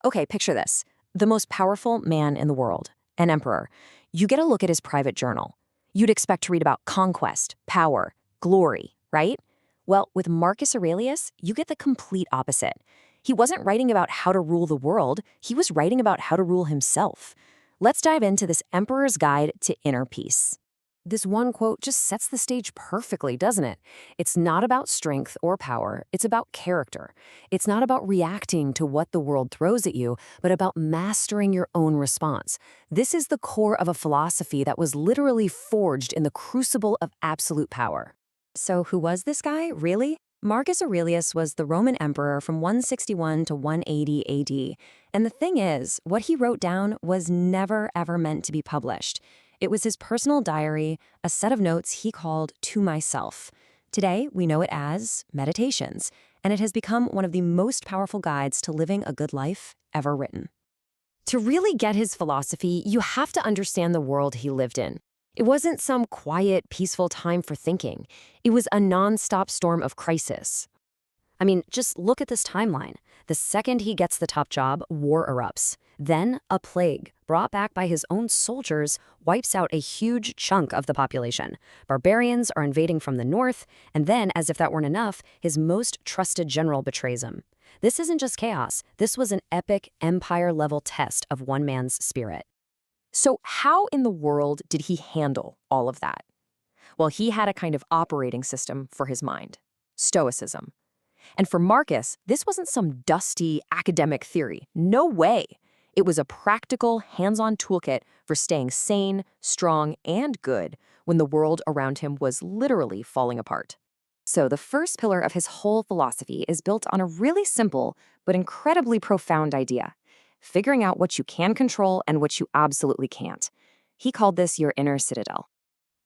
Okay, picture this. The most powerful man in the world, an emperor. You get a look at his private journal. You'd expect to read about conquest, power, glory, right? Well, with Marcus Aurelius, you get the complete opposite. He wasn't writing about how to rule the world, he was writing about how to rule himself. Let's dive into this Emperor's Guide to Inner Peace. This one quote just sets the stage perfectly, doesn't it? It's not about strength or power, it's about character. It's not about reacting to what the world throws at you, but about mastering your own response. This is the core of a philosophy that was literally forged in the crucible of absolute power. So who was this guy, really? Marcus Aurelius was the Roman emperor from 161 to 180 AD. And the thing is, what he wrote down was never ever meant to be published. It was his personal diary, a set of notes he called To Myself. Today, we know it as Meditations, and it has become one of the most powerful guides to living a good life ever written. To really get his philosophy, you have to understand the world he lived in. It wasn't some quiet, peaceful time for thinking. It was a non-stop storm of crisis. I mean, just look at this timeline. The second he gets the top job, war erupts. Then, a plague, brought back by his own soldiers, wipes out a huge chunk of the population. Barbarians are invading from the north, and then, as if that weren't enough, his most trusted general betrays him. This isn't just chaos. This was an epic, empire-level test of one man's spirit. So how in the world did he handle all of that? Well, he had a kind of operating system for his mind, Stoicism. And for Marcus, this wasn't some dusty academic theory. No way. It was a practical, hands-on toolkit for staying sane, strong, and good when the world around him was literally falling apart. So the first pillar of his whole philosophy is built on a really simple but incredibly profound idea: figuring out what you can control and what you absolutely can't. He called this your inner citadel.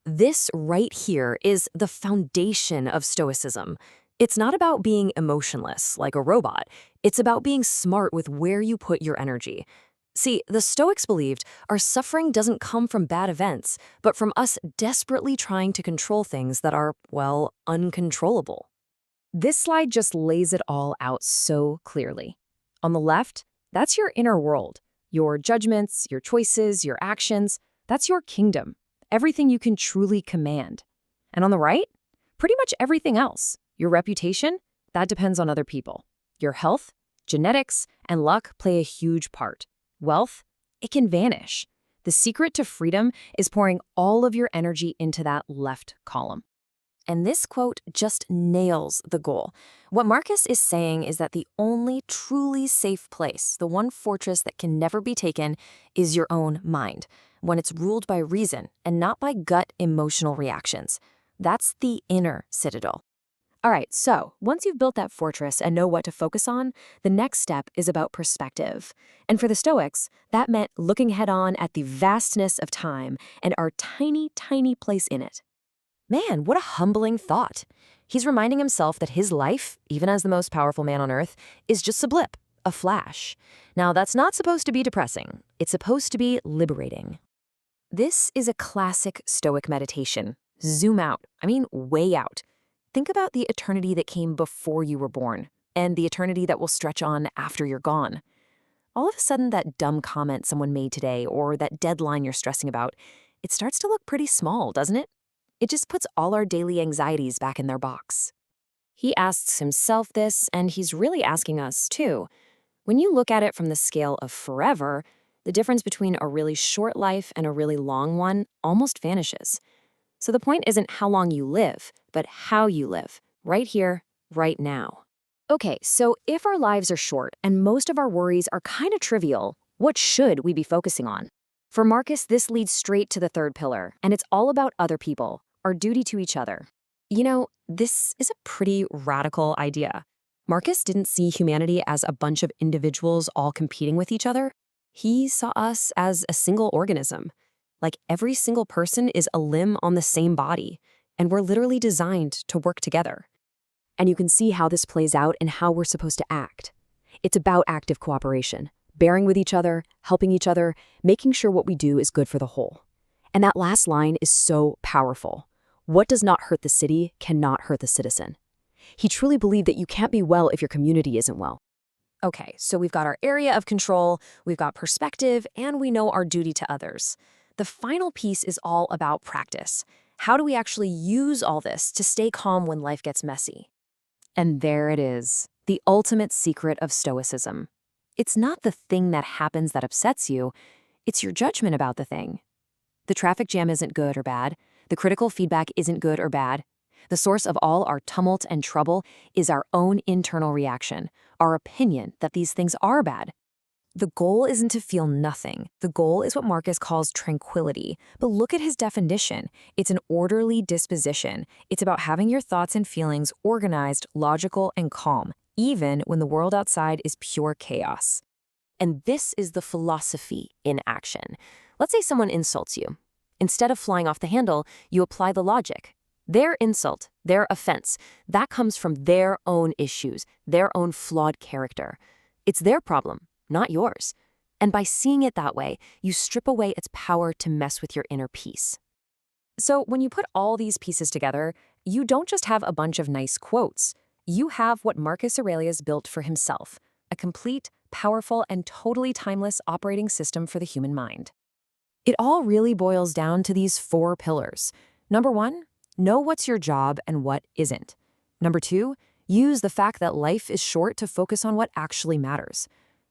This right here is the foundation of Stoicism. It's not about being emotionless, like a robot. It's about being smart with where you put your energy. See, the Stoics believed our suffering doesn't come from bad events, but from us desperately trying to control things that are, well, uncontrollable. This slide just lays it all out so clearly. On the left, that's your inner world. Your judgments, your choices, your actions, that's your kingdom. Everything you can truly command. And on the right, pretty much everything else. Your reputation, that depends on other people. Your health, genetics, and luck play a huge part. Wealth, it can vanish. The secret to freedom is pouring all of your energy into that left column. And this quote just nails the goal. What Marcus is saying is that the only truly safe place, the one fortress that can never be taken, is your own mind, when it's ruled by reason and not by gut emotional reactions. That's the inner citadel. All right, so once you've built that fortress and know what to focus on, the next step is about perspective. And for the Stoics, that meant looking head-on at the vastness of time and our tiny, tiny place in it. Man, what a humbling thought. He's reminding himself that his life, even as the most powerful man on earth, is just a blip, a flash. Now, that's not supposed to be depressing. It's supposed to be liberating. This is a classic Stoic meditation. Zoom out. I mean, way out. Think about the eternity that came before you were born, and the eternity that will stretch on after you're gone. All of a sudden, that dumb comment someone made today, or that deadline you're stressing about, it starts to look pretty small, doesn't it? It just puts all our daily anxieties back in their box. He asks himself this, and he's really asking us too. When you look at it from the scale of forever, the difference between a really short life and a really long one almost vanishes. So the point isn't how long you live, but how you live, right here, right now. Okay, so if our lives are short and most of our worries are kind of trivial, what should we be focusing on? For Marcus, this leads straight to the third pillar, and it's all about other people, our duty to each other. You know, this is a pretty radical idea. Marcus didn't see humanity as a bunch of individuals all competing with each other. He saw us as a single organism. Like every single person is a limb on the same body, and we're literally designed to work together. And you can see how this plays out in how we're supposed to act. It's about active cooperation, bearing with each other, helping each other, making sure what we do is good for the whole. And that last line is so powerful. What does not hurt the city cannot hurt the citizen. He truly believed that you can't be well if your community isn't well. Okay, so we've got our area of control, we've got perspective, and we know our duty to others. The final piece is all about practice. How do we actually use all this to stay calm when life gets messy? And there it is, the ultimate secret of Stoicism. It's not the thing that happens that upsets you, it's your judgment about the thing. The traffic jam isn't good or bad. The critical feedback isn't good or bad. The source of all our tumult and trouble is our own internal reaction, our opinion that these things are bad. The goal isn't to feel nothing. The goal is what Marcus calls tranquility. But look at his definition. It's an orderly disposition. It's about having your thoughts and feelings organized, logical, and calm, even when the world outside is pure chaos. And this is the philosophy in action. Let's say someone insults you. Instead of flying off the handle, you apply the logic. Their insult, their offense, that comes from their own issues, their own flawed character. It's their problem, not yours. And by seeing it that way, you strip away its power to mess with your inner peace. So when you put all these pieces together, you don't just have a bunch of nice quotes. You have what Marcus Aurelius built for himself, a complete, powerful, and totally timeless operating system for the human mind. It all really boils down to these 4 pillars. Number 1, know what's your job and what isn't. Number 2, use the fact that life is short to focus on what actually matters.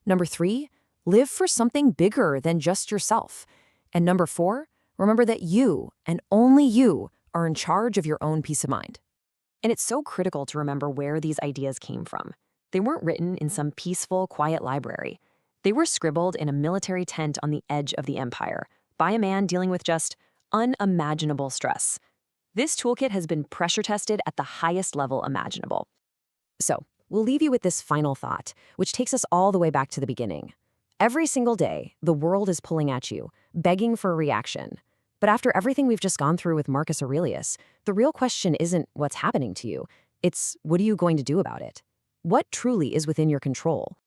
Number 3, live for something bigger than just yourself. And number 4, remember that you, and only you, are in charge of your own peace of mind. And it's so critical to remember where these ideas came from. They weren't written in some peaceful, quiet library. They were scribbled in a military tent on the edge of the empire, by a man dealing with just unimaginable stress. This toolkit has been pressure tested at the highest level imaginable. So, we'll leave you with this final thought, which takes us all the way back to the beginning. Every single day, the world is pulling at you, begging for a reaction. But after everything we've just gone through with Marcus Aurelius, the real question isn't what's happening to you. It's what are you going to do about it? What truly is within your control?